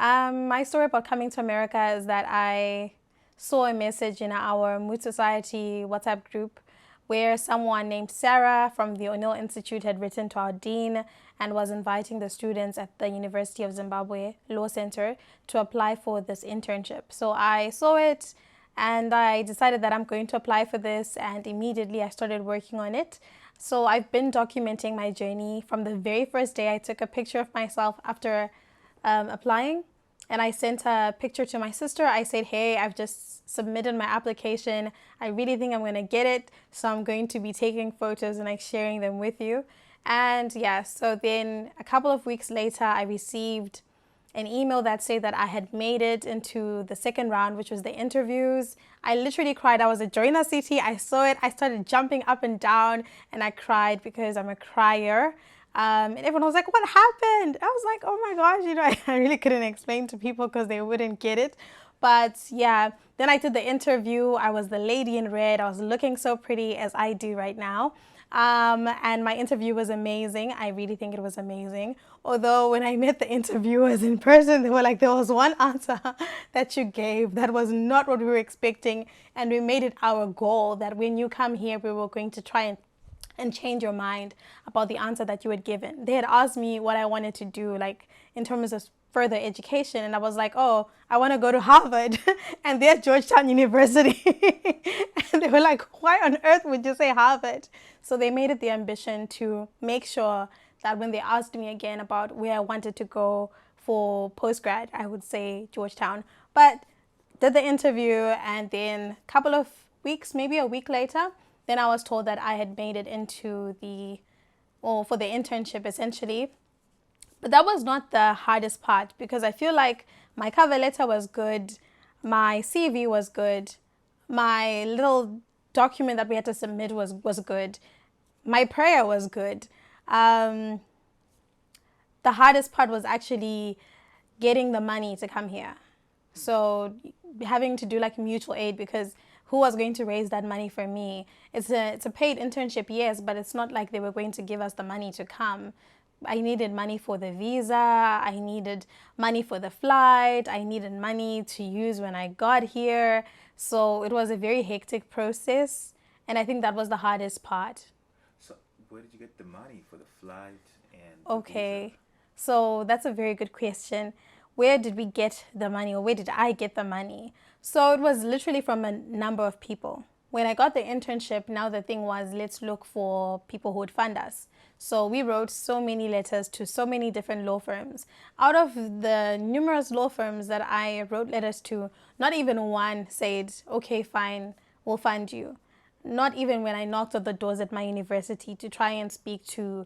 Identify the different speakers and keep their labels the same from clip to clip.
Speaker 1: My story about coming to America is that I saw a message in our Mood Society WhatsApp group where someone named Sarah from the O'Neill Institute had written to our dean and was inviting the students at the University of Zimbabwe Law Center to apply for this internship. So I saw it and I decided that I'm going to apply for this, and immediately I started working on it. So I've been documenting my journey from the very first day. I took a picture of myself after applying, and I sent a picture to my sister. I said, hey, I've just submitted my application. I really think I'm going to get it. So I'm going to be taking photos and like sharing them with you. And yeah, so then a couple of weeks later, I received an email that said that I had made it into the second round, which was the interviews. I literally cried. I was a joiner CT. I saw it. I started jumping up and down and I cried because I'm a crier. And everyone was like, what happened? I was like, oh my gosh, I really couldn't explain to people because they wouldn't get it. But yeah, then I did the interview. I was the lady in red. I was looking so pretty as I do right now. And my interview was amazing. I really think it was amazing. Although when I met the interviewers in person, they were like, there was one answer that you gave that was not what we were expecting. And we made it our goal that when you come here, we were going to try and change your mind about the answer that you had given. They had asked me what I wanted to do, like in terms of further education, and I was like, oh, I want to go to Harvard, and they're Georgetown University. And they were like, why on earth would you say Harvard? So they made it the ambition to make sure that when they asked me again about where I wanted to go for postgrad, I would say Georgetown. But did the interview, and then a couple of weeks, maybe a week later, then I was told that I had made it into for the internship essentially. But that was not the hardest part, because I feel like my cover letter was good, my CV was good, my little document that we had to submit was good, my prayer was good. The hardest part was actually getting the money to come here. So having to do like mutual aid, because who was going to raise that money for me? It's a paid internship, yes, but it's not like they were going to give us the money to come. I needed money for the visa, I needed money for the flight, I needed money to use when I got here. So it was a very hectic process, and I think that was the hardest part.
Speaker 2: So where did you get the money for the flight and the visa?
Speaker 1: Okay, so that's a very good question. Where did we get the money, or where did I get the money? So it was literally from a number of people. When I got the internship, now the thing was, let's look for people who would fund us. So we wrote so many letters to so many different law firms. Out of the numerous law firms that I wrote letters to, not even one said, okay, fine, we'll fund you. Not even when I knocked on the doors at my university to try and speak to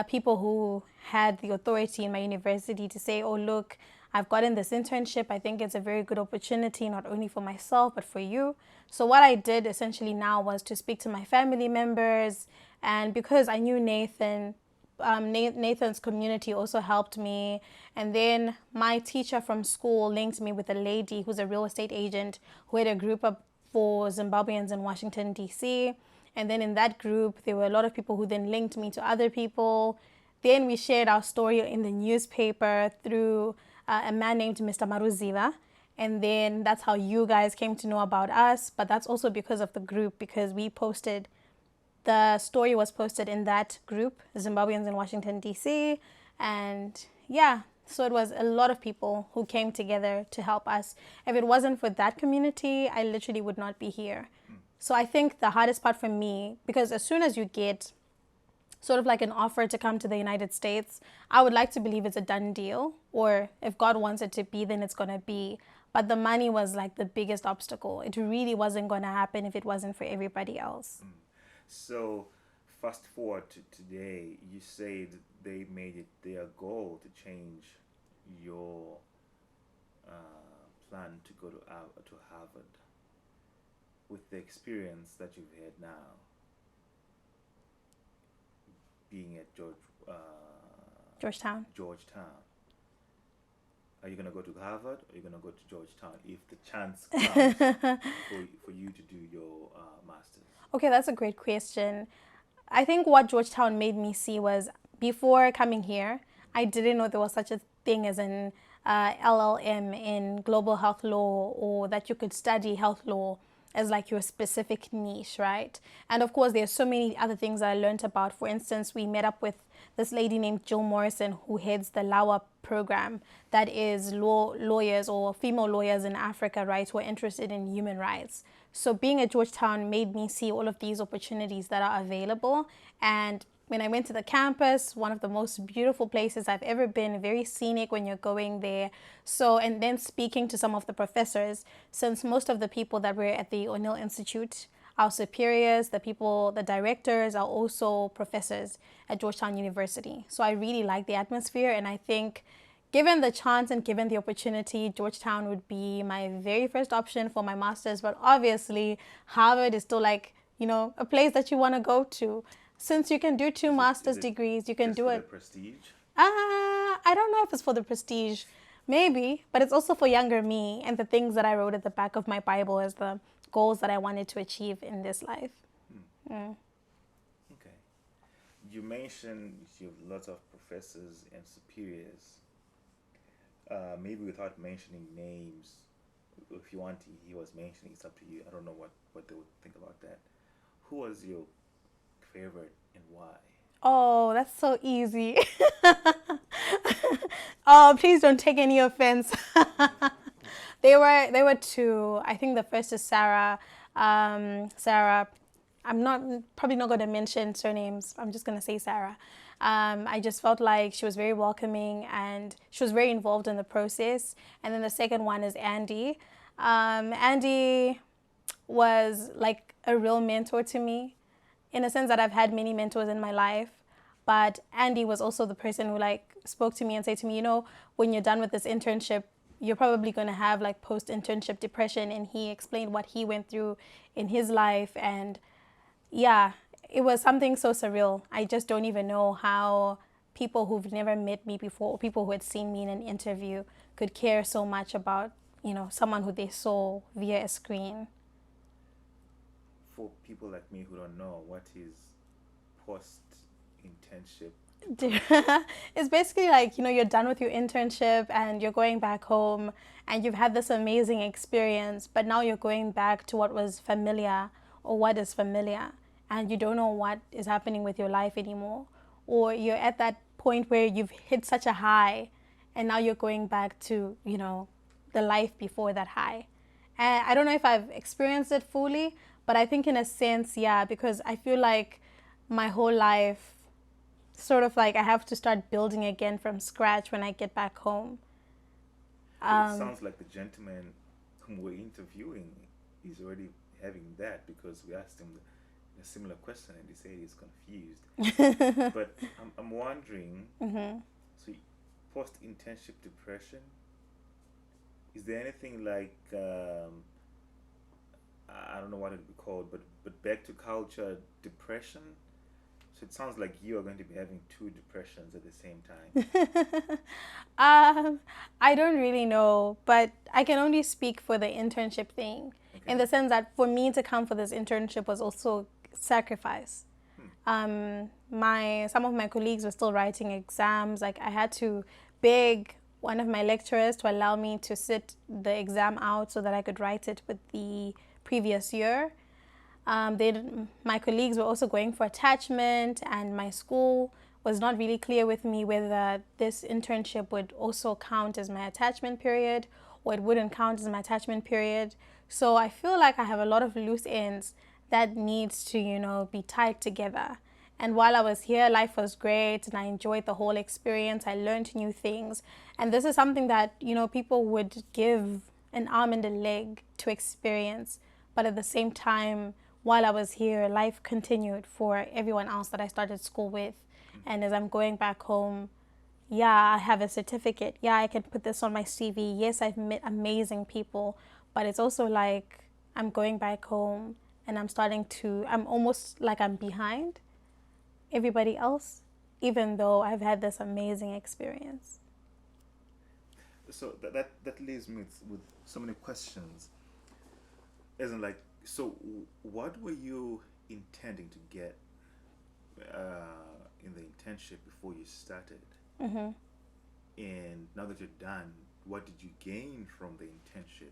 Speaker 1: people who had the authority in my university to say, oh, look, I've gotten this internship. I think it's a very good opportunity, not only for myself, but for you. So what I did essentially now was to speak to my family members. And because I knew Nathan, Nathan's community also helped me. And then my teacher from school linked me with a lady who's a real estate agent who had a group of for Zimbabweans in Washington, D.C. And then in that group, there were a lot of people who then linked me to other people. Then we shared our story in the newspaper through a man named Mr. Maruziva. And then that's how you guys came to know about us. But that's also because of the group, because the story was posted in that group, Zimbabweans in Washington, D.C. And yeah, so it was a lot of people who came together to help us. If it wasn't for that community, I literally would not be here. So I think the hardest part for me, because as soon as you get sort of like an offer to come to the United States, I would like to believe it's a done deal, or if God wants it to be, then it's going to be. But the money was like the biggest obstacle. It really wasn't going to happen if it wasn't for everybody else.
Speaker 2: So fast forward to today, you said they made it their goal to change your plan to go to Harvard. With the experience that you've had now, being at
Speaker 1: Georgetown.
Speaker 2: Are you going to go to Harvard, or are you going to go to Georgetown if the chance comes for you to do your master's?
Speaker 1: Okay, that's a great question. I think what Georgetown made me see was, before coming here, I didn't know there was such a thing as an LLM in global health law, or that you could study health law as like your specific niche, right? And of course, there's so many other things that I learned about. For instance, we met up with this lady named Jill Morrison, who heads the LAWA program, that is lawyers or female lawyers in Africa, right, who are interested in human rights. So being at Georgetown made me see all of these opportunities that are available. And when I went to the campus, one of the most beautiful places I've ever been, very scenic when you're going there. So, and then speaking to some of the professors, since most of the people that were at the O'Neill Institute, our superiors, the directors are also professors at Georgetown University. So I really like the atmosphere, and I think given the chance and given the opportunity, Georgetown would be my very first option for my master's. But obviously, Harvard is still like, a place that you want to go to. Since you can do two master's degrees, you can do it.
Speaker 2: For the prestige?
Speaker 1: I don't know if it's for the prestige. Maybe, but it's also for younger me and the things that I wrote at the back of my Bible as the goals that I wanted to achieve in this life.
Speaker 2: Okay. You mentioned you have lots of professors and superiors. Maybe without mentioning names, if you want to, he was mentioning, it's up to you. I don't know what they would think about that. Who was your favorite and why?
Speaker 1: Oh, that's so easy. Oh, please don't take any offense. They were two. I think the first is Sarah. Sarah, I'm probably not going to mention surnames. I'm just going to say Sarah. I just felt like she was very welcoming and she was very involved in the process. And then the second one is Andy. Andy was like a real mentor to me, in a sense that I've had many mentors in my life. But Andy was also the person who like spoke to me and said to me, when you're done with this internship, you're probably going to have like post-internship depression. And he explained what he went through in his life. And yeah, it was something so surreal. I just don't even know how people who've never met me before, or people who had seen me in an interview, could care so much about, someone who they saw via a screen.
Speaker 2: For people like me who don't know, what is post-internship?
Speaker 1: It's basically like, you're done with your internship and you're going back home and you've had this amazing experience, but now you're going back to what was familiar or what is familiar, and you don't know what is happening with your life anymore. Or you're at that point where you've hit such a high and now you're going back to, the life before that high. And I don't know if I've experienced it fully, but I think in a sense, yeah, because I feel like my whole life, sort of like I have to start building again from scratch when I get back home.
Speaker 2: It sounds like the gentleman whom we're interviewing is already having that, because we asked him a similar question and he said he's confused. But I'm wondering, so post-internship depression, is there anything like, I don't know what it would be called, but back to culture depression? So it sounds like you are going to be having two depressions at the same time.
Speaker 1: I don't really know, but I can only speak for the internship thing, in the sense that for me to come for this internship was also sacrifice. Some of my colleagues were still writing exams. Like I had to beg one of my lecturers to allow me to sit the exam out so that I could write it with the previous year. My colleagues were also going for attachment, and my school was not really clear with me whether this internship would also count as my attachment period or it wouldn't count as my attachment period. So I feel like I have a lot of loose ends that needs to, be tied together. And while I was here, life was great and I enjoyed the whole experience. I learned new things. And this is something that, people would give an arm and a leg to experience. But at the same time, while I was here, life continued for everyone else that I started school with. And as I'm going back home, yeah, I have a certificate. Yeah, I can put this on my CV. Yes, I've met amazing people. But it's also like I'm going back home and I'm almost like I'm behind everybody else, even though I've had this amazing experience.
Speaker 2: So that leaves me with so many questions. Isn't like, so what were you intending to get in the internship before you started? And now that you're done, what did you gain from the internship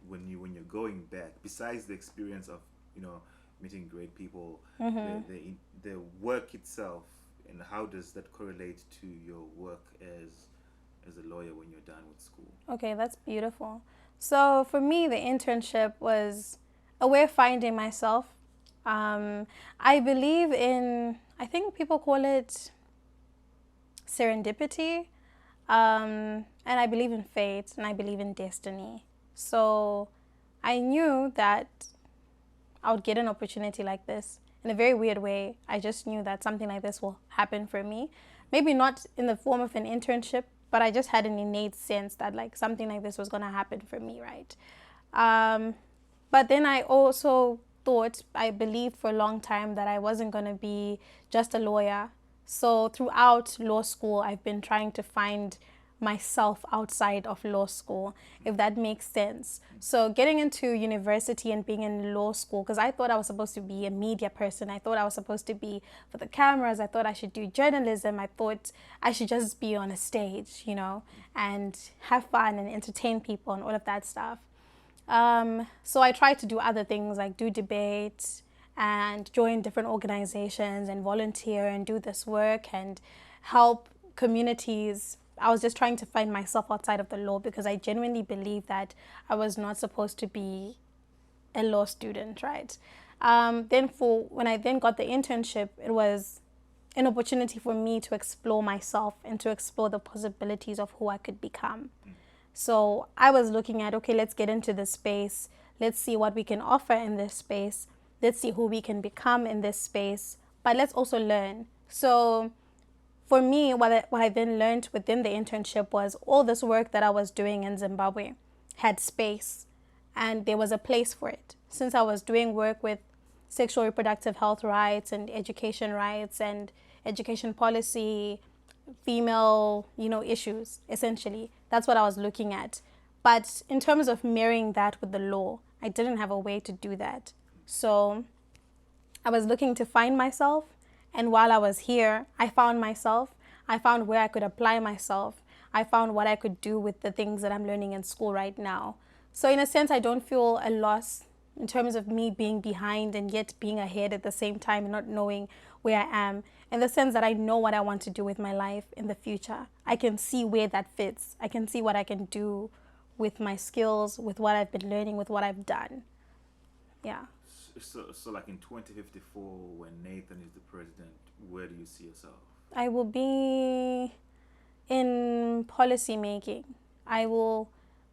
Speaker 2: when you're going back, besides the experience of meeting great people, the work itself, and how does that correlate to your work as a lawyer when you're done with school?
Speaker 1: Okay, that's beautiful. So for me, the internship was a way of finding myself. I believe in, I think people call it serendipity. And I believe in fate, and I believe in destiny. So I knew that I would get an opportunity like this in a very weird way. I just knew that something like this will happen for me. Maybe not in the form of an internship, but I just had an innate sense that like something like this was going to happen for me, right? But then I also I believed for a long time that I wasn't going to be just a lawyer. So throughout law school, I've been trying to find myself outside of law school, if that makes sense. So getting into university and being in law school, because I thought I was supposed to be a media person. I thought I was supposed to be for the cameras. I thought I should do journalism. I thought I should just be on a stage, and have fun and entertain people and all of that stuff. So I tried to do other things like do debate and join different organizations and volunteer and do this work and help communities. I was just trying to find myself outside of the law because I genuinely believe that I was not supposed to be a law student, right? When I then got the internship, it was an opportunity for me to explore myself and to explore the possibilities of who I could become. So I was looking at, okay, let's get into this space. Let's see what we can offer in this space. Let's see who we can become in this space. But let's also learn. So for me, what I then learned within the internship was all this work that I was doing in Zimbabwe had space, and there was a place for it. Since I was doing work with sexual reproductive health rights and education rights and education policy, female, issues, essentially. That's what I was looking at. But in terms of marrying that with the law, I didn't have a way to do that. So I was looking to find myself. And while I was here, I found myself. I found where I could apply myself. I found what I could do with the things that I'm learning in school right now. So in a sense, I don't feel a loss in terms of me being behind and yet being ahead at the same time and not knowing where I am, in the sense that I know what I want to do with my life in the future. I can see where that fits. I can see what I can do with my skills, with what I've been learning, with what I've done. Yeah.
Speaker 2: So like in 2054, when Nathan is the president, where do you see yourself?
Speaker 1: I will be in policy making. I will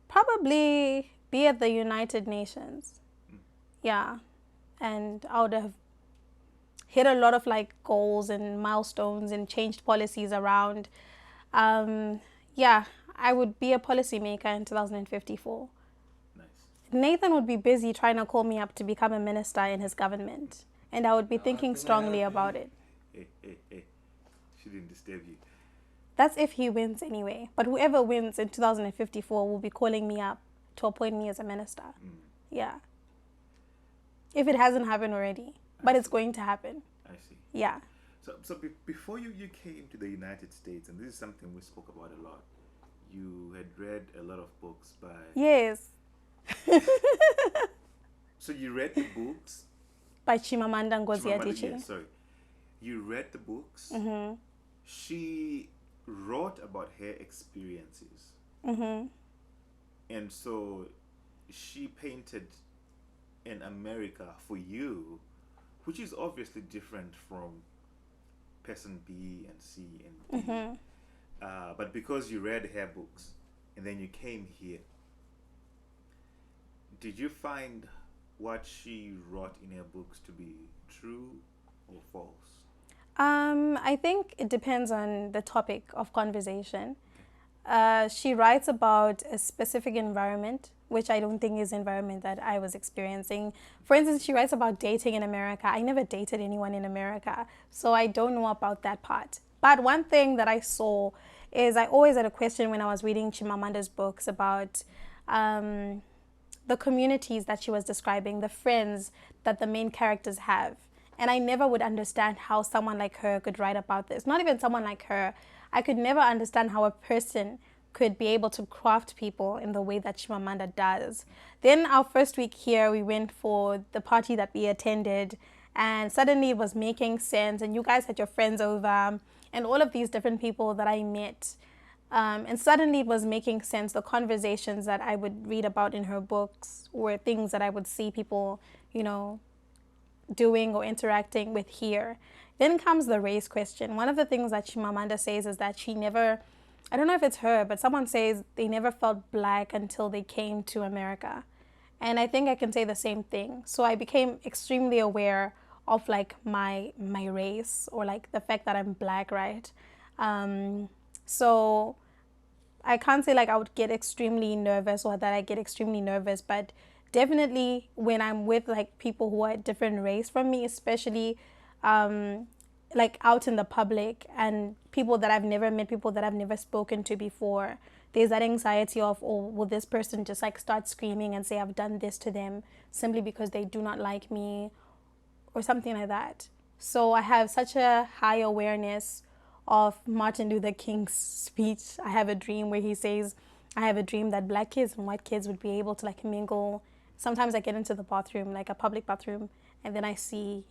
Speaker 1: probably be at the United Nations. Yeah. And I would have hit a lot of goals and milestones and changed policies around. I would be a policymaker in 2054.
Speaker 2: Nice.
Speaker 1: Nathan would be busy trying to call me up to become a minister in his government, and I would be thinking strongly about it.
Speaker 2: Hey. She didn't disturb you.
Speaker 1: That's if he wins anyway. But whoever wins in 2054 will be calling me up to appoint me as a minister. Yeah. If it hasn't happened already. But it's going to happen.
Speaker 2: I see.
Speaker 1: Yeah.
Speaker 2: So before you came to the United States, and this is something we spoke about a lot, you had read a lot of books by...
Speaker 1: Yes.
Speaker 2: So you read the books?
Speaker 1: By Chimamanda Ngozi Adichie.
Speaker 2: Yeah, sorry. You read the books.
Speaker 1: Mm-hmm.
Speaker 2: She wrote about her experiences.
Speaker 1: Mm-hmm.
Speaker 2: And so she painted an America for you, which is obviously different from person B and C and D.
Speaker 1: Mm-hmm.
Speaker 2: But because you read her books and then you came here, did you find what she wrote in her books to be true or false?
Speaker 1: I think it depends on the topic of conversation. She writes about a specific environment, which I don't think is the environment that I was experiencing. For instance, she writes about dating in America. I never dated anyone in America, so I don't know about that part. But one thing that I saw is I always had a question when I was reading Chimamanda's books about the communities that she was describing, the friends that the main characters have. And I never would understand how someone like her could write about this. Not even someone like her. I could never understand how a person could be able to craft people in the way that Chimamanda does. Then our first week here, we went for the party that we attended, and suddenly it was making sense, and you guys had your friends over, and all of these different people that I met. And suddenly it was making sense. The conversations that I would read about in her books were things that I would see people, doing or interacting with here. Then comes the race question. One of the things that Chimamanda says is that she never, I don't know if it's her, but someone says they never felt black until they came to America. And I think I can say the same thing. So I became extremely aware of like my race, or like the fact that I'm black, right? So I can't say like I would get extremely nervous or that I get extremely nervous, but definitely when I'm with like people who are a different race from me, especially like out in the public, and people that I've never met, people that I've never spoken to before, there's that anxiety of, oh, will this person just like start screaming and say I've done this to them simply because they do not like me or something like that. So I have such a high awareness of Martin Luther King's speech, I Have a Dream, where he says, I have a dream that black kids and white kids would be able to like mingle. Sometimes I get into the bathroom, like a public bathroom, and then I see,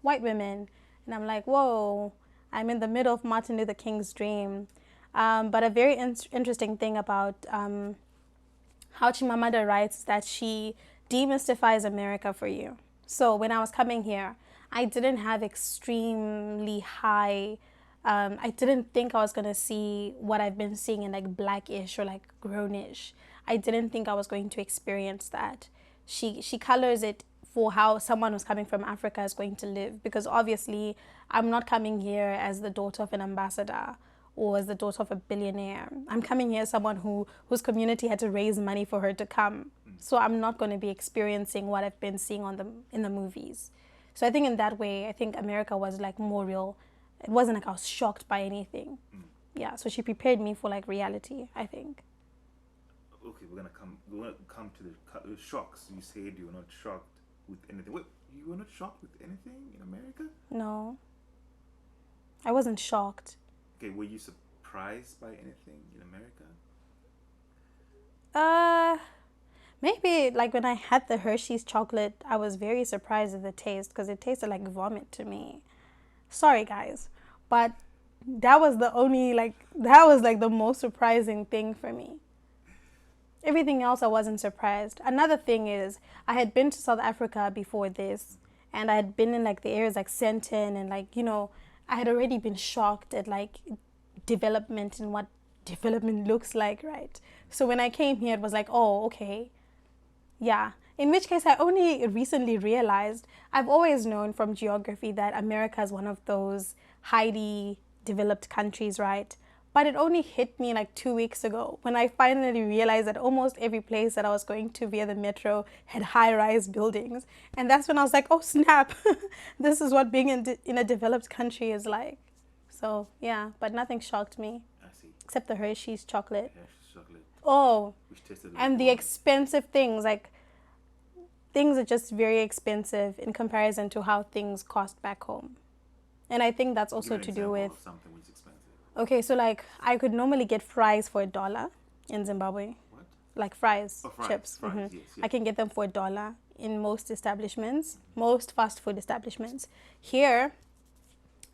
Speaker 1: white women, and I'm like, whoa, I'm in the middle of Martin Luther King's dream. But a very interesting thing about how Chimamanda writes that she demystifies America for you. So when I was coming here, I didn't have extremely high, I didn't think I was going to see what I've been seeing in like Blackish or like Grownish. I didn't think I was going to experience that. She colors it for how someone who's coming from Africa is going to live, because obviously I'm not coming here as the daughter of an ambassador or as the daughter of a billionaire. I'm coming here as someone whose community had to raise money for her to come. So I'm not going to be experiencing what I've been seeing in the movies. So I think in that way, I think America was like more real. It wasn't like I was shocked by anything. Yeah, so she prepared me for like reality, I think.
Speaker 2: Okay, we're gonna come to the shocks. You said you were not shocked with anything. Wait, you were not shocked with anything in America?
Speaker 1: No, I wasn't shocked.
Speaker 2: Okay, were you surprised by anything in America?
Speaker 1: Maybe like when I had the Hershey's chocolate, I was very surprised at the taste because it tasted like vomit to me. Sorry guys, but that was the most surprising thing for me. Everything else I wasn't surprised. Another thing is I had been to South Africa before this, and I had been in like the areas like Sandton, and like, I had already been shocked at like development and what development looks like, right? So when I came here, it was like, oh, okay. Yeah. In which case, I only recently realized, I've always known from geography that America is one of those highly developed countries, right? But it only hit me like 2 weeks ago when I finally realized that almost every place that I was going to via the metro had high-rise buildings. And that's when I was like, oh, snap. This is what being in a developed country is like. So, yeah, but nothing shocked me.
Speaker 2: I see.
Speaker 1: Except the Hershey's chocolate.
Speaker 2: Hershey's chocolate.
Speaker 1: Oh,
Speaker 2: which tasted
Speaker 1: like, and the expensive things, like, things are just very expensive in comparison to how things cost back home. And I think that's also to do with
Speaker 2: something which is expensive.
Speaker 1: Okay, so like I could normally get fries for $1 in Zimbabwe.
Speaker 2: What?
Speaker 1: Like fries,
Speaker 2: fries
Speaker 1: chips.
Speaker 2: Fries, yes, yes.
Speaker 1: I can get them for $1 in most establishments, most fast food establishments. Here,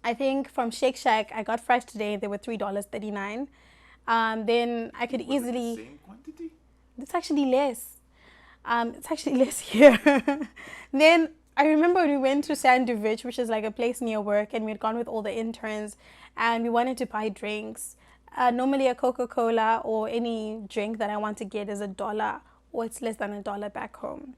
Speaker 1: I think from Shake Shack, I got fries today. They were $3.39. Then I could easily.
Speaker 2: The same quantity?
Speaker 1: It's actually less. It's actually less here. Then I remember when we went to Sandwich, which is like a place near work, and we had gone with all the interns, and we wanted to buy drinks. Normally a Coca-Cola or any drink that I want to get is $1, or it's less than $1 back home.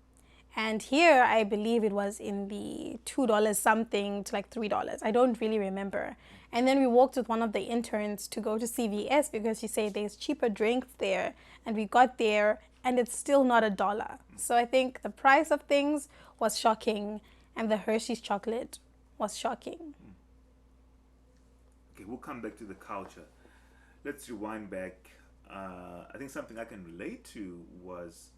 Speaker 1: And here, I believe it was in the $2 something to like $3. I don't really remember. And then we walked with one of the interns to go to CVS because she said there's cheaper drinks there. And we got there, and it's still not $1. So I think the price of things was shocking, and the Hershey's chocolate was shocking.
Speaker 2: Okay, we'll come back to the culture. Let's rewind back. I think something I can relate to was,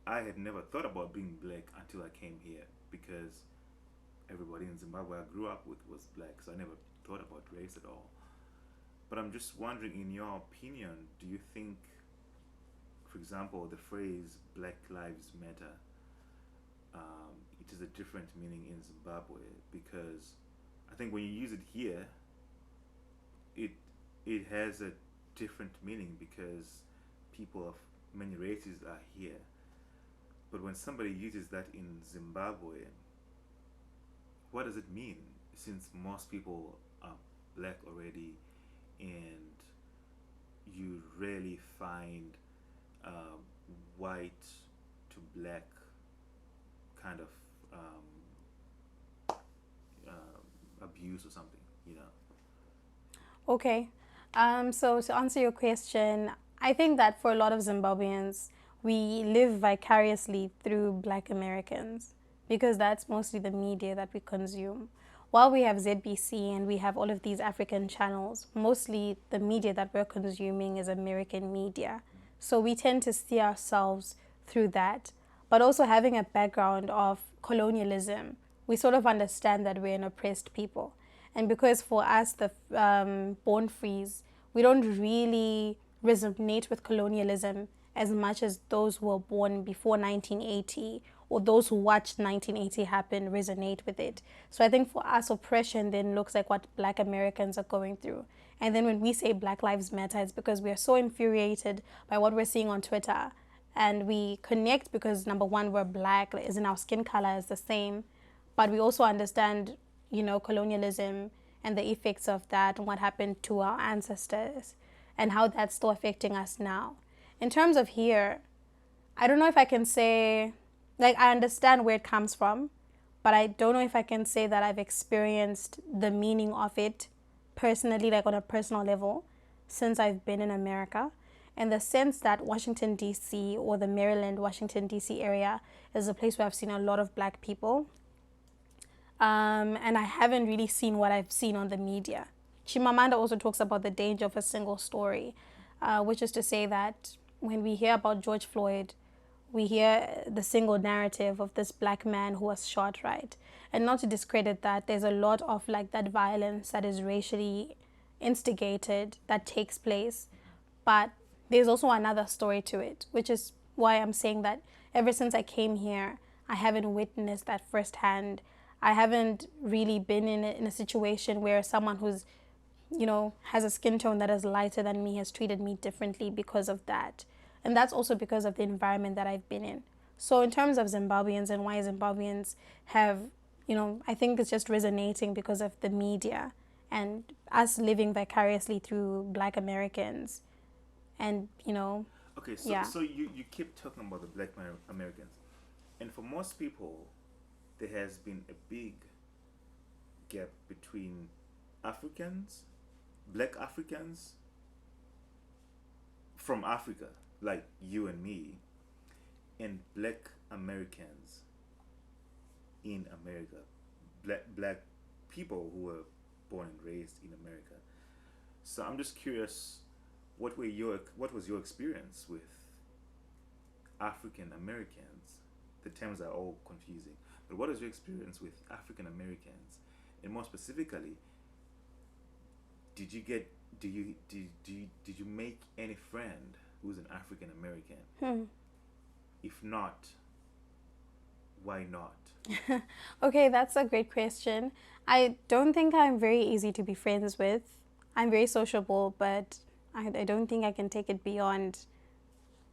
Speaker 2: I had never thought about being black until I came here, because everybody in Zimbabwe I grew up with was black, so I never thought about race at all. But I'm just wondering, in your opinion, do you think, for example, the phrase Black Lives Matter, it is a different meaning in Zimbabwe? Because I think when you use it here, it it has a different meaning because people of many races are here. But when somebody uses that in Zimbabwe, what does it mean? Since most people are black already, and you rarely find uh, white to black kind of abuse or something, you know.
Speaker 1: Okay. So to answer your question, I think that for a lot of Zimbabweans, we live vicariously through Black Americans because that's mostly the media that we consume. While we have ZBC and we have all of these African channels, mostly the media that we're consuming is American media. So we tend to see ourselves through that. But also having a background of colonialism, we sort of understand that we're an oppressed people. And because for us, the born frees, we don't really resonate with colonialism as much as those who were born before 1980 or those who watched 1980 happen resonate with it. So I think for us, oppression then looks like what Black Americans are going through. And then when we say Black Lives Matter, it's because we are so infuriated by what we're seeing on Twitter. And we connect because, number one, we're Black, as in our skin color is the same. But we also understand, colonialism and the effects of that and what happened to our ancestors and how that's still affecting us now. In terms of here, I don't know if I can say, I understand where it comes from, but I don't know if I can say that I've experienced the meaning of it personally, on a personal level, since I've been in America. In the sense that Washington, D.C. or the Maryland, Washington, D.C. area is a place where I've seen a lot of Black people. And I haven't really seen what I've seen on the media. Chimamanda also talks about the danger of a single story, which is to say that when we hear about George Floyd, we hear the single narrative of this Black man who was shot, right? And not to discredit that, there's a lot of that violence that is racially instigated that takes place. But there's also another story to it, which is why I'm saying that ever since I came here, I haven't witnessed that firsthand. I haven't really been in a situation where someone who's, has a skin tone that is lighter than me has treated me differently because of that. And that's also because of the environment that I've been in. So in terms of Zimbabweans and why Zimbabweans have, I think it's just resonating because of the media and us living vicariously through Black Americans. And,
Speaker 2: Okay, so
Speaker 1: yeah.
Speaker 2: so you keep talking about the Black Americans, and for most people, there has been a big gap between Africans, Black Africans from Africa, like you and me, and Black Americans in America, black people who were born and raised in America. So I'm just curious, what was your experience with African Americans? The terms are all confusing, but what is your experience with African Americans, and more specifically, did you make any friend who's an African American? If not, why not?
Speaker 1: Okay, that's a great question. I don't think I'm very easy to be friends with. I'm very sociable, but I don't think I can take it beyond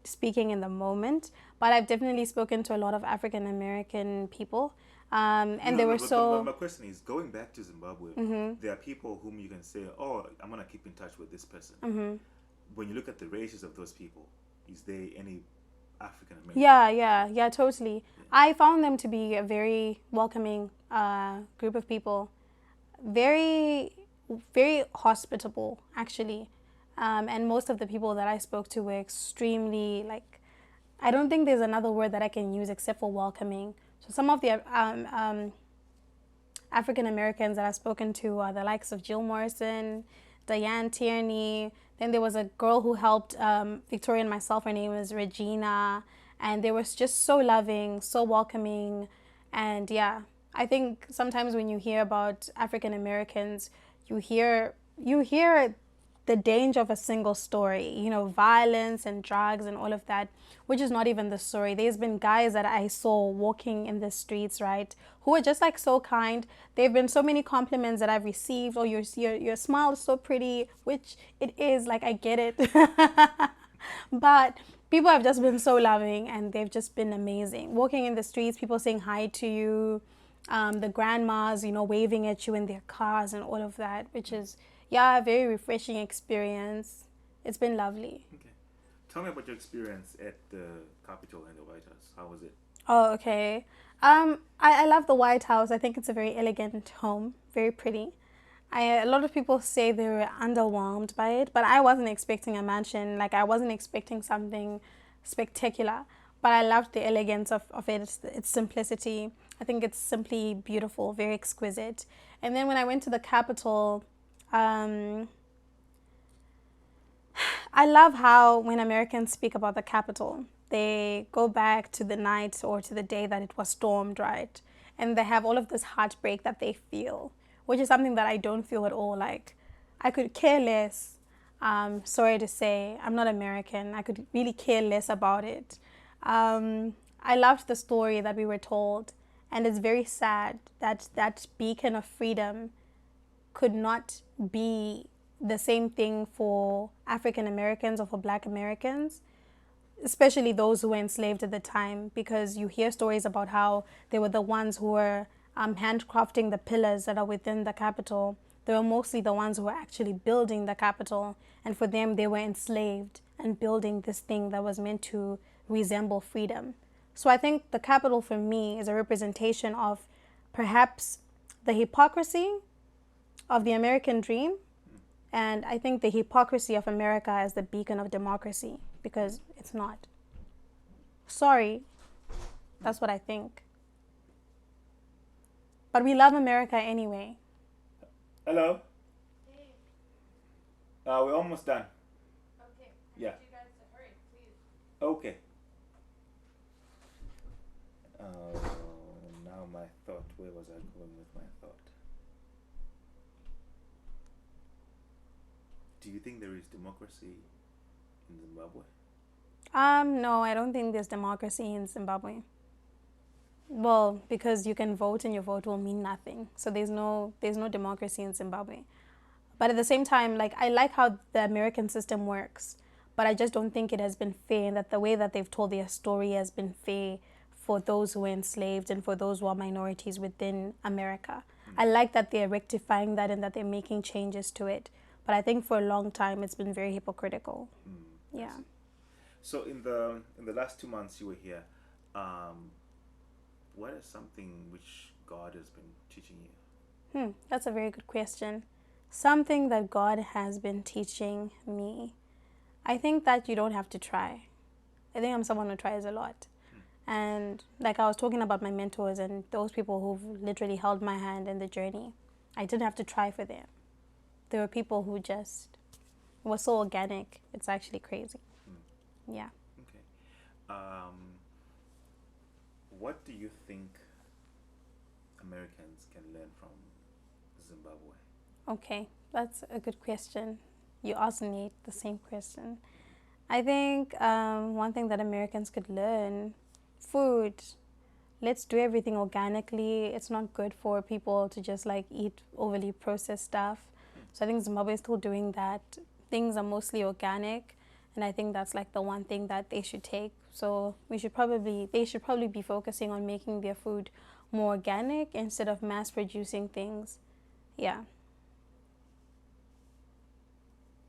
Speaker 1: speaking in the moment. But I've definitely spoken to a lot of African American people. And they were so...
Speaker 2: But my question is, going back to Zimbabwe, there are people whom you can say, oh, I'm going to keep in touch with this person. When you look at the races of those people, is there any African American?
Speaker 1: Yeah, totally. Yeah. I found them to be a very welcoming group of people. Very, very hospitable, actually. And most of the people that I spoke to were extremely, I don't think there's another word that I can use except for welcoming. So some of the African Americans that I've spoken to are the likes of Jill Morrison, Diane Tierney. Then there was a girl who helped Victoria and myself. Her name was Regina. And they were just so loving, so welcoming. And yeah, I think sometimes when you hear about African Americans, you hear the danger of a single story, you know, violence and drugs and all of that, which is not even the story. There's been guys that I saw walking in the streets, right, who are just like so kind. There have been so many compliments that I've received. Oh, your smile is so pretty, which it is, like, I get it. But people have just been so loving, and they've just been amazing. Walking in the streets, people saying hi to you, the grandmas, you know, waving at you in their cars and all of that, which is, yeah, a very refreshing experience. It's been lovely.
Speaker 2: Okay. Tell me about your experience at the Capitol and the White House. How was it?
Speaker 1: Oh, okay. I love the White House. I think it's a very elegant home, very pretty. A lot of people say they were underwhelmed by it, but I wasn't expecting a mansion. Like, I wasn't expecting something spectacular, but I loved the elegance of it, its simplicity. I think it's simply beautiful, very exquisite. And then when I went to the Capitol, I love how when Americans speak about the Capitol, they go back to the night or to the day that it was stormed, right? And they have all of this heartbreak that they feel, which is something that I don't feel at all. Like, I could care less. Sorry to say, I'm not American. I could really care less about it. I loved the story that we were told, and it's very sad that that beacon of freedom could not be the same thing for African Americans or for Black Americans, especially those who were enslaved at the time, because you hear stories about how they were the ones who were handcrafting the pillars that are within the Capitol. They were mostly the ones who were actually building the Capitol, and for them, they were enslaved and building this thing that was meant to resemble freedom. So I think the Capitol for me is a representation of perhaps the hypocrisy of the American dream, and I think the hypocrisy of America as the beacon of democracy, because it's not. Sorry, that's what I think. But we love America anyway.
Speaker 2: Hello? Hey. We're almost done.
Speaker 1: Okay.
Speaker 2: Yeah.
Speaker 1: I need you guys to hurry, please.
Speaker 2: Okay. Now my thought. Where was I going with my thought? Do you think there is democracy in Zimbabwe?
Speaker 1: No, I don't think there's democracy in Zimbabwe. Well, because you can vote and your vote will mean nothing. So there's no democracy in Zimbabwe. But at the same time, like, I like how the American system works, but I just don't think it has been fair, and that the way that they've told their story has been fair for those who were enslaved and for those who are minorities within America. I like that they're rectifying that and that they're making changes to it. But I think for a long time it's been very hypocritical. Yeah.
Speaker 2: So in the last 2 months you were here, what is something which God has been teaching you?
Speaker 1: That's a very good question. Something that God has been teaching me. I think that you don't have to try. I think I'm someone who tries a lot. And like I was talking about my mentors and those people who've literally held my hand in the journey, I didn't have to try for them. There were people who just, it was so organic. It's actually crazy. Yeah.
Speaker 2: Okay. What do you think Americans can learn from Zimbabwe?
Speaker 1: Okay, that's a good question. You asked me the same question. I think one thing that Americans could learn, food. Let's do everything organically. It's not good for people to just like eat overly processed stuff. So I think Zimbabwe is still doing that. Things are mostly organic, and I think that's like the one thing that they should take. So they should probably be focusing on making their food more organic instead of mass producing things. Yeah.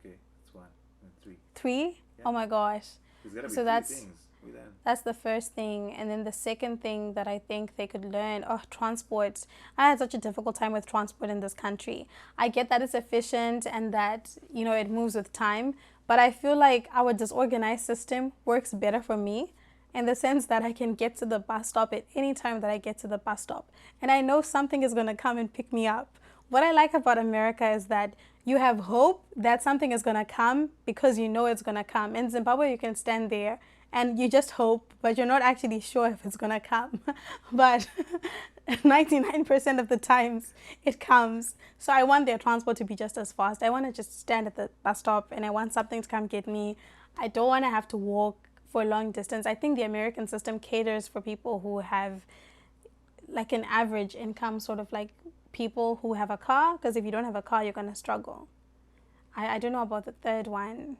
Speaker 2: Okay, that's 1 and 3.
Speaker 1: 3?
Speaker 2: Yeah.
Speaker 1: Oh my gosh.
Speaker 2: There's gotta be
Speaker 1: So
Speaker 2: 3
Speaker 1: that's
Speaker 2: things.
Speaker 1: That's the first thing. And then the second thing that I think they could learn, transport. I had such a difficult time with transport in this country. I get that it's efficient and that, it moves with time, but I feel like our disorganized system works better for me in the sense that I can get to the bus stop at any time that I get to the bus stop. And I know something is going to come and pick me up. What I like about America is that you have hope that something is going to come because you know it's going to come. In Zimbabwe, you can stand there and you just hope, but you're not actually sure if it's going to come. But 99% of the times it comes. So I want their transport to be just as fast. I want to just stand at the bus stop and I want something to come get me. I don't want to have to walk for a long distance. I think the American system caters for people who have like an average income, sort of like people who have a car, because if you don't have a car, you're going to struggle. I don't know about the third one.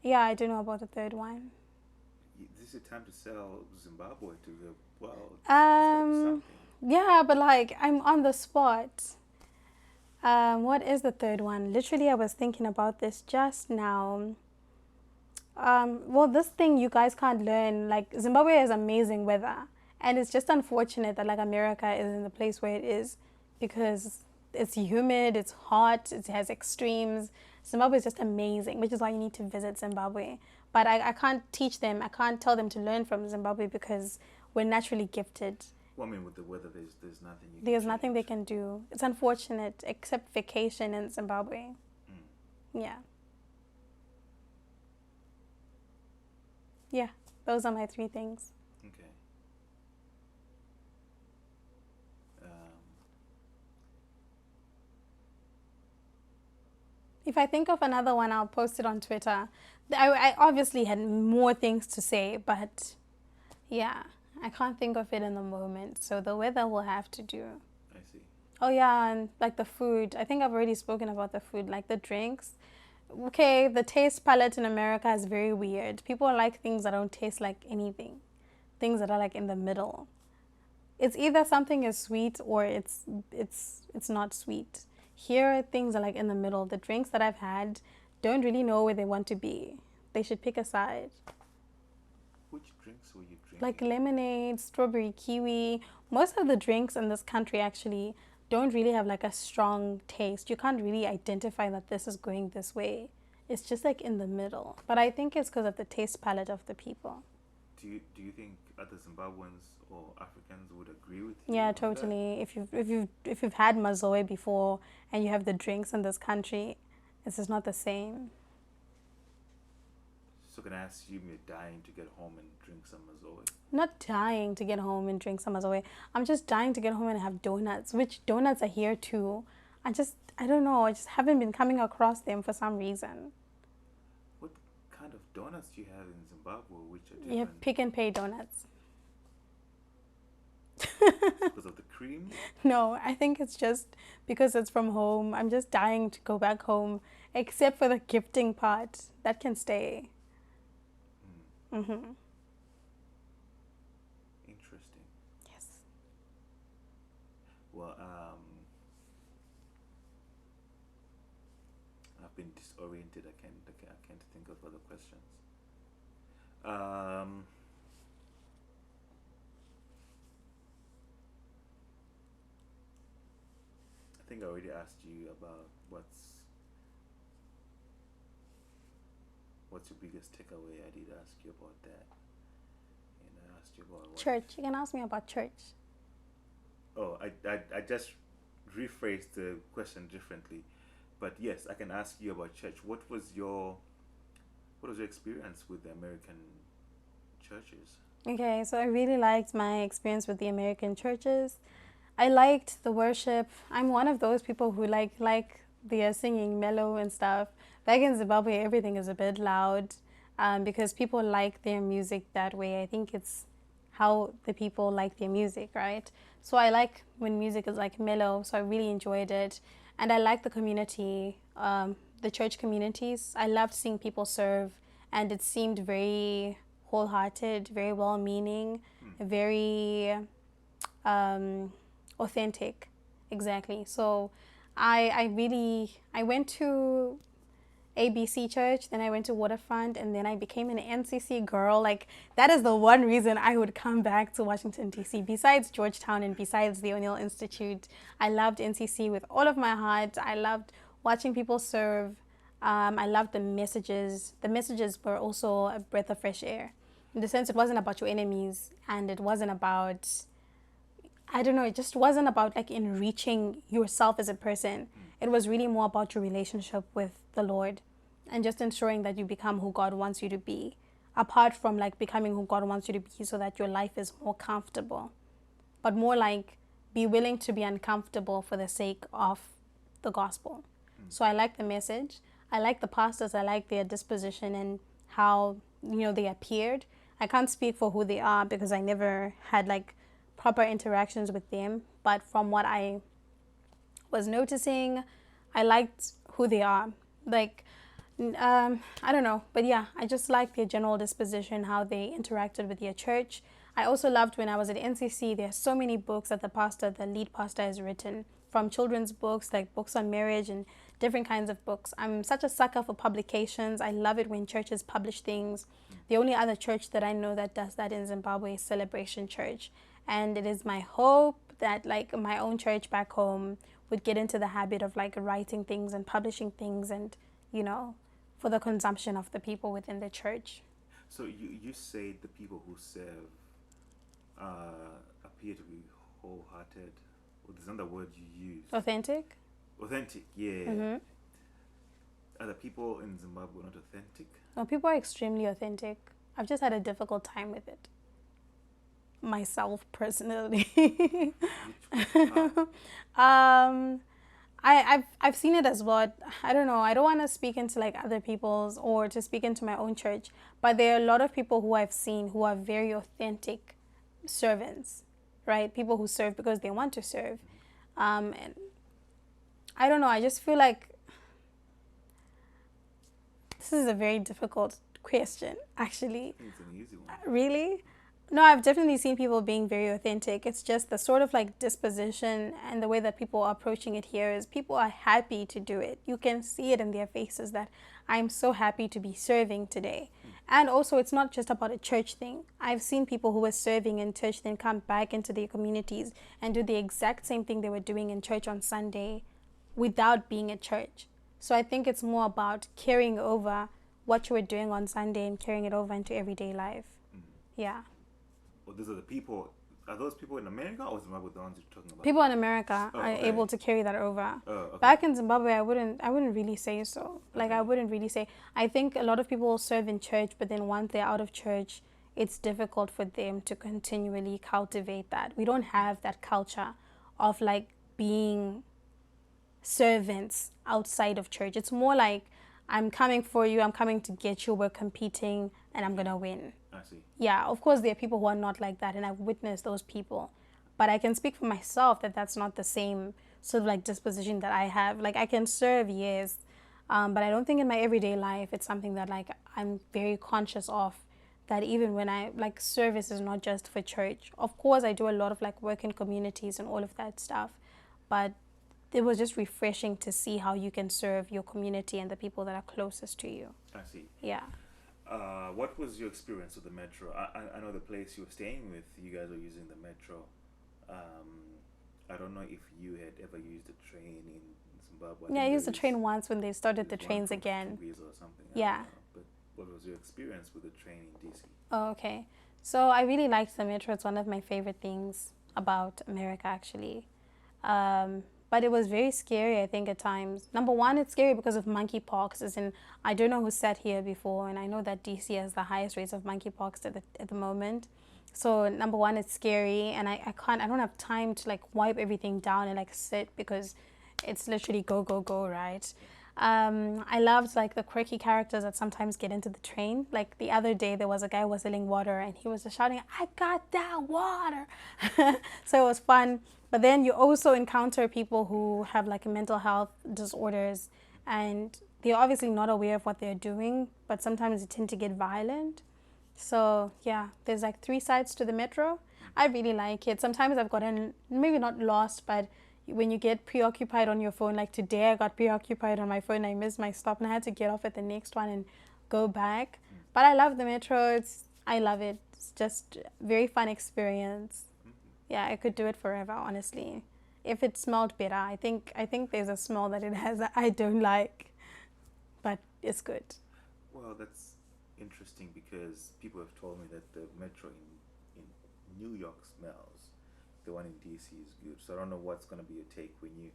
Speaker 1: Yeah, I don't know about the third one.
Speaker 2: This is a time to sell Zimbabwe to the world.
Speaker 1: Yeah, but like I'm on the spot. What is the third one? Literally, I was thinking about this just now. Well, this thing you guys can't learn. Like Zimbabwe has amazing weather, and it's just unfortunate that like America is in the place where it is, because it's humid, it's hot, it has extremes. Zimbabwe is just amazing, which is why you need to visit Zimbabwe. But I can't teach them, I can't tell them to learn from Zimbabwe because we're naturally gifted.
Speaker 2: Well, I mean, with the weather, there's nothing you can
Speaker 1: There's
Speaker 2: change.
Speaker 1: nothing they can do. It's unfortunate, except vacation in Zimbabwe. Yeah. Yeah, those are my 3 things.
Speaker 2: Okay.
Speaker 1: If I think of another one, I'll post it on Twitter. I obviously had more things to say, but yeah, I can't think of it in the moment. So the weather will have to do.
Speaker 2: I see.
Speaker 1: Oh yeah, and like the food. I think I've already spoken about the food, like the drinks. Okay, the taste palette in America is very weird. People like things that don't taste like anything. Things that are like in the middle. It's either something is sweet or it's not sweet. Here, things are like in the middle. The drinks that I've had don't really know where they want to be. They should pick a side.
Speaker 2: Which drinks were you drinking?
Speaker 1: Like lemonade, strawberry, kiwi. Most of the drinks in this country actually don't really have like a strong taste. You can't really identify that this is going this way. It's just like in the middle. But I think it's because of the taste palette of the people.
Speaker 2: Do you think other Zimbabweans or Africans would agree with you?
Speaker 1: Yeah, totally. If you've had mazoe before and you have the drinks in this country, it's just not the same.
Speaker 2: So can I assume you're dying to get home and drink some mazoe?
Speaker 1: Not dying to get home and drink some mazoe. I'm just dying to get home and have donuts, which donuts are here too. I don't know. I just haven't been coming across them for some reason.
Speaker 2: What kind of donuts do you have in Zimbabwe which are different?
Speaker 1: You have Pick and Pay donuts.
Speaker 2: Because of the cream?
Speaker 1: No, I think it's just because it's from home. I'm just dying to go back home, except for the gifting part. That can stay.
Speaker 2: Interesting.
Speaker 1: Yes.
Speaker 2: Well, I've been disoriented. I can't think of other questions. I think I already asked you about what's your biggest takeaway. I did ask you about that, and I asked you about
Speaker 1: Church. You can ask me about church.
Speaker 2: Oh, I just rephrased the question differently, but yes, I can ask you about church. What was your experience with the American churches?
Speaker 1: Okay, so I really liked my experience with the American churches. I liked the worship. I'm one of those people who like the singing mellow and stuff. Back in Zimbabwe, everything is a bit loud because people like their music that way. I think it's how the people like their music, right? So I like when music is like mellow, so I really enjoyed it. And I like the community, the church communities. I loved seeing people serve, and it seemed very wholehearted, very well-meaning, very authentic. Exactly. So I went to ABC Church, then I went to Waterfront, and then I became an NCC girl. Like, that is the one reason I would come back to Washington, D.C. Besides Georgetown and besides the O'Neill Institute, I loved NCC with all of my heart. I loved watching people serve. I loved the messages. The messages were also a breath of fresh air. In the sense, it wasn't about your enemies, and it wasn't about, I don't know, it just wasn't about like enriching yourself as a person. It was really more about your relationship with the Lord and just ensuring that you become who God wants you to be. apart from like becoming who God wants you to be so that your life is more comfortable, but more like be willing to be uncomfortable for the sake of the gospel. So I like the message. I like the pastors. I like their disposition and how, they appeared. I can't speak for who they are because I never had like proper interactions with them. But from what I was noticing, I liked who they are. Like, I don't know. But yeah, I just like their general disposition, how they interacted with their church. I also loved when I was at NCC, there are so many books that the lead pastor has written, from children's books, like books on marriage and different kinds of books. I'm such a sucker for publications. I love it when churches publish things. The only other church that I know that does that in Zimbabwe is Celebration Church. And it is my hope that like my own church back home would get into the habit of like writing things and publishing things and, for the consumption of the people within the church.
Speaker 2: So you say the people who serve appear to be wholehearted. Well, there's another word you use.
Speaker 1: Authentic?
Speaker 2: Authentic, yeah.
Speaker 1: Mm-hmm.
Speaker 2: Are the people in Zimbabwe not authentic?
Speaker 1: No, people are extremely authentic. I've just had a difficult time with it. Myself, personally. I've seen it as well. I don't know. I don't want to speak into like other people's or to speak into my own church, but there are a lot of people who I've seen who are very authentic servants, right? People who serve because they want to serve. And I don't know. I just feel like this is a very difficult question, actually.
Speaker 2: It's an easy one.
Speaker 1: Really? No, I've definitely seen people being very authentic. It's just the sort of like disposition and the way that people are approaching it here is people are happy to do it. You can see it in their faces that I'm so happy to be serving today. And also it's not just about a church thing. I've seen people who were serving in church then come back into their communities and do the exact same thing they were doing in church on Sunday without being at church. So I think it's more about carrying over what you were doing on Sunday and carrying it over into everyday life. Yeah.
Speaker 2: Well, those are the people. Are those people in America or Zimbabwe the ones you're talking about?
Speaker 1: People in America are able to carry that over.
Speaker 2: Okay.
Speaker 1: Back in Zimbabwe, I wouldn't really say so. Like, I wouldn't really say. I think a lot of people serve in church, but then once they're out of church, it's difficult for them to continually cultivate that. We don't have that culture of like being servants outside of church. It's more like, I'm coming for you, I'm coming to get you, we're competing, and I'm gonna win.
Speaker 2: I see.
Speaker 1: Yeah, of course there are people who are not like that, and I've witnessed those people. But I can speak for myself that that's not the same sort of like disposition that I have. Like, I can serve, yes, but I don't think in my everyday life it's something that like I'm very conscious of, that even when I like, service is not just for church. Of course I do a lot of like work in communities and all of that stuff, but it was just refreshing to see how you can serve your community and the people that are closest to you.
Speaker 2: I see.
Speaker 1: Yeah.
Speaker 2: What was your experience with the metro? I know the place you were staying with, you guys were using the metro. I don't know if you had ever used a train in Zimbabwe.
Speaker 1: Yeah, I used the train once when they started the trains again.
Speaker 2: Or something.
Speaker 1: Yeah.
Speaker 2: But what was your experience with the train in DC?
Speaker 1: Oh, okay. So I really liked the metro. It's one of my favorite things about America, actually. But it was very scary, I think, at times. Number one, it's scary because of monkeypox. As in, I don't know who sat here before, and I know that DC has the highest rates of monkeypox at the moment. So number one, it's scary, and I don't have time to like wipe everything down and like sit because it's literally go, go, go, right? I loved like the quirky characters that sometimes get into the train. Like the other day, there was a guy who was selling water, and he was just shouting, "I got that water!" So it was fun. But then you also encounter people who have like mental health disorders, and they're obviously not aware of what they're doing, but sometimes they tend to get violent. So yeah, there's like three sides to the metro. I really like it. Sometimes I've gotten, maybe not lost, but when you get preoccupied on your phone, like today I got preoccupied on my phone, I missed my stop and I had to get off at the next one and go back. But I love the metro. I love it. It's just a very fun experience. Yeah, I could do it forever, honestly. If it smelled better, I think there's a smell that it has that I don't like, but it's good.
Speaker 2: Well, that's interesting because people have told me that the metro in New York smells. The one in DC is good. So I don't know what's going to be your take when you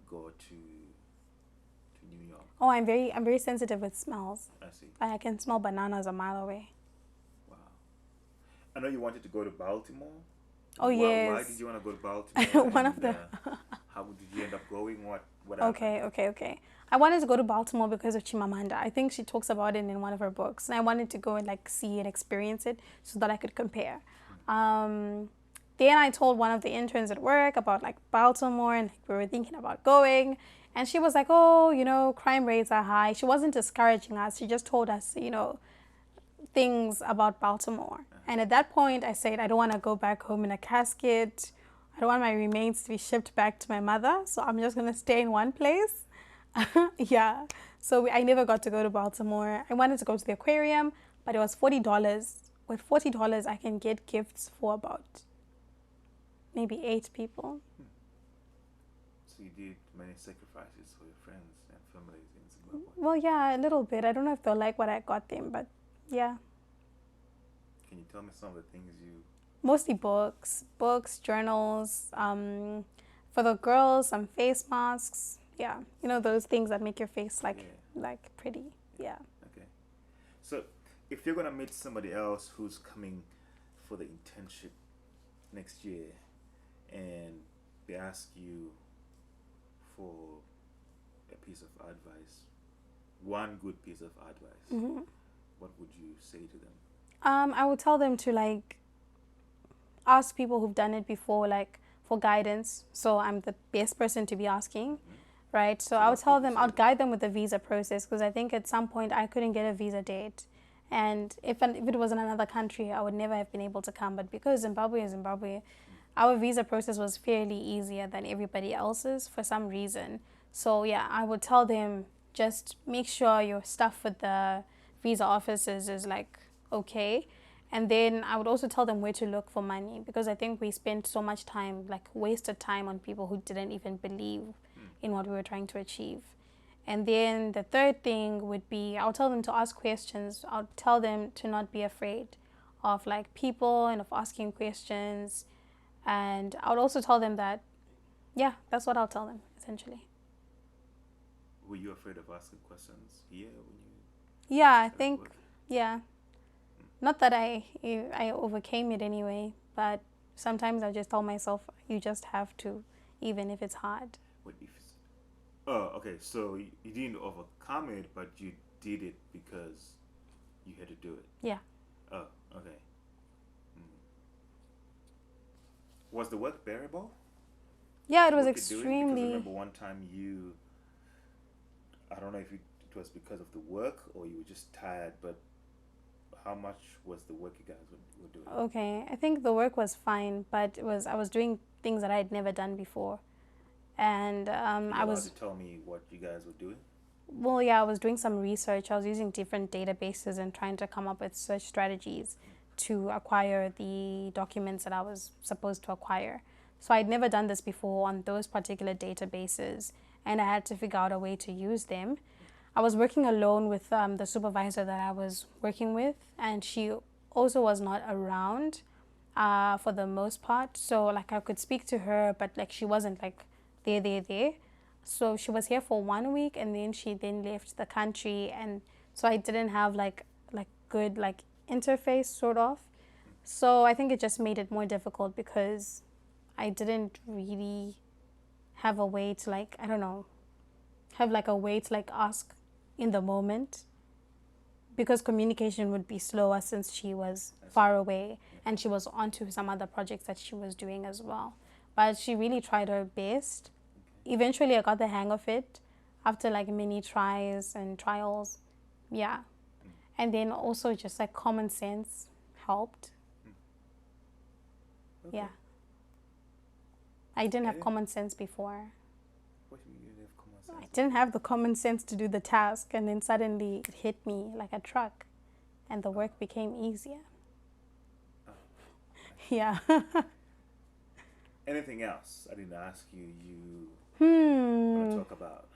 Speaker 2: go to New York.
Speaker 1: Oh, I'm very sensitive with smells.
Speaker 2: I see.
Speaker 1: I can smell bananas a mile away.
Speaker 2: I know you wanted to go to Baltimore.
Speaker 1: Oh, yes.
Speaker 2: Why did you want to go to Baltimore?
Speaker 1: One of the...
Speaker 2: how did you end up going? What
Speaker 1: Okay,
Speaker 2: happened?
Speaker 1: okay. I wanted to go to Baltimore because of Chimamanda. I think she talks about it in one of her books. And I wanted to go and like see and experience it so that I could compare. Then I told one of the interns at work about like Baltimore, and like, we were thinking about going. And she was like, oh, you know, crime rates are high. She wasn't discouraging us. She just told us, you know, things about Baltimore. And at that point, I said, I don't want to go back home in a casket. I don't want my remains to be shipped back to my mother. So I'm just going to stay in one place. Yeah. So I never got to go to Baltimore. I wanted to go to the aquarium, but it was $40. With $40, I can get gifts for about maybe 8 people.
Speaker 2: So you did many sacrifices for your friends and families in Zimbabwe.
Speaker 1: Well, yeah, a little bit. I don't know if they'll like what I got them, but yeah.
Speaker 2: Can you tell me some of the things you...
Speaker 1: Mostly books, journals. For the girls, some face masks. Yeah, you know, those things that make your face like pretty. Yeah.
Speaker 2: Okay. So if you're gonna meet somebody else who's coming for the internship next year, and they ask you for a piece of advice, one good piece of advice, what would you say to them?
Speaker 1: I would tell them to like ask people who've done it before, like for guidance. So I'm the best person to be asking, right? So I would tell them, I'll guide them with the visa process, because I think at some point I couldn't get a visa date. And if it was in another country, I would never have been able to come. But because Zimbabwe is Zimbabwe, our visa process was fairly easier than everybody else's for some reason. So yeah, I would tell them, just make sure your stuff with the visa offices is like okay. And then I would also tell them where to look for money, because I think we spent so much time, like wasted time, on people who didn't even believe in what we were trying to achieve. And then the third thing would be, I'll tell them to ask questions. I'll tell them to not be afraid of like people and of asking questions. And I would also tell them that, yeah, that's what I'll tell them essentially.
Speaker 2: Were you afraid of asking questions here when you...
Speaker 1: Yeah, I think, yeah. Not that I overcame it anyway, but sometimes I just tell myself, you just have to, even if it's hard.
Speaker 2: What if it's... Oh, okay, so you didn't overcome it, but you did it because you had to do it.
Speaker 1: Yeah.
Speaker 2: Oh, okay. Was the work bearable?
Speaker 1: Yeah, it was extremely...
Speaker 2: Because I remember one time you... I don't know if it was because of the work or you were just tired, but how much was the work you guys were doing?
Speaker 1: Okay, I think the work was fine, but I was doing things that I had never done before. And I was...
Speaker 2: to tell me what you guys were doing?
Speaker 1: Well, yeah, I was doing some research. I was using different databases and trying to come up with search strategies to acquire the documents that I was supposed to acquire. So I'd never done this before on those particular databases, and I had to figure out a way to use them. I was working alone with the supervisor that I was working with, and she also was not around for the most part. So like I could speak to her, but like she wasn't like there. So she was here for 1 week, and then she then left the country, and so I didn't have like good like interface sort of. So I think it just made it more difficult because I didn't really have a way to like, I don't know, have like a way to like ask in the moment, because communication would be slower since she was far away and she was onto some other projects that she was doing as well. But she really tried her best. Eventually I got the hang of it after like many tries and trials. Yeah. And then also just like common sense helped.
Speaker 2: Okay.
Speaker 1: Yeah. I didn't have common sense before.
Speaker 2: What do you mean you didn't have common sense?
Speaker 1: I didn't have the common sense to do the task, and then suddenly it hit me like a truck and the work became easier.
Speaker 2: Oh,
Speaker 1: yeah.
Speaker 2: Anything else I didn't ask you want to talk about?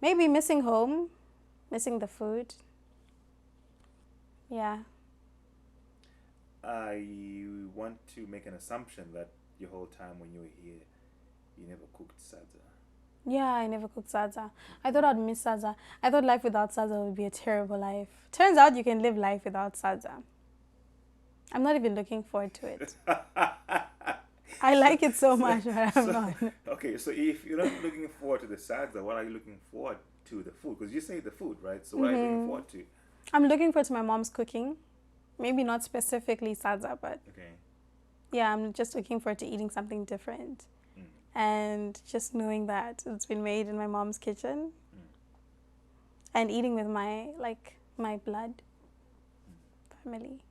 Speaker 1: Maybe missing home, missing the food. Yeah.
Speaker 2: I want to make an assumption that your whole time when you were here, you never cooked sadza.
Speaker 1: Yeah, I never cooked sadza. I thought I'd miss sadza. I thought life without sadza would be a terrible life. Turns out you can live life without sadza. I'm not even looking forward to it. I like it so much, but I'm not.
Speaker 2: Okay, so if you're not looking forward to the salsa, what are you looking forward to? The food? Because you say the food, right? So what are you looking forward to?
Speaker 1: I'm looking forward to my mom's cooking. Maybe not specifically salsa, but yeah, I'm just looking forward to eating something different. And just knowing that it's been made in my mom's kitchen. And eating with my blood family.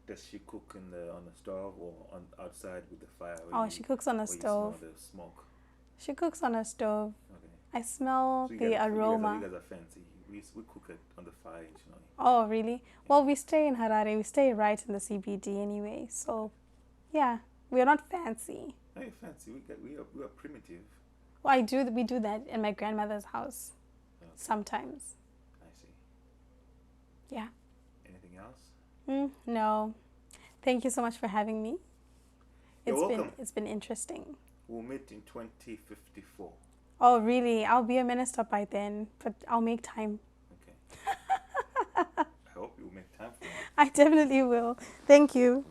Speaker 2: Does she cook on the stove or outside with the fire?
Speaker 1: She cooks on a stove.
Speaker 2: You smell the smoke?
Speaker 1: She cooks on a stove.
Speaker 2: Okay.
Speaker 1: I smell the aroma.
Speaker 2: You guys are fancy. We cook it on the fire, you know.
Speaker 1: Oh, really? Yeah. Well, we stay in Harare. We stay right in the CBD anyway. So, yeah, we're not fancy.
Speaker 2: No, you're fancy. We are primitive.
Speaker 1: Well, we do that in my grandmother's house. Okay. Sometimes.
Speaker 2: I see.
Speaker 1: Yeah.
Speaker 2: Anything else?
Speaker 1: No. Thank you so much for having me.
Speaker 2: You're welcome.
Speaker 1: It's been interesting.
Speaker 2: We'll meet in 2054.
Speaker 1: Oh, really? I'll be a minister by then, but I'll make time.
Speaker 2: Okay. I hope you'll make time for me.
Speaker 1: I definitely will. Thank you.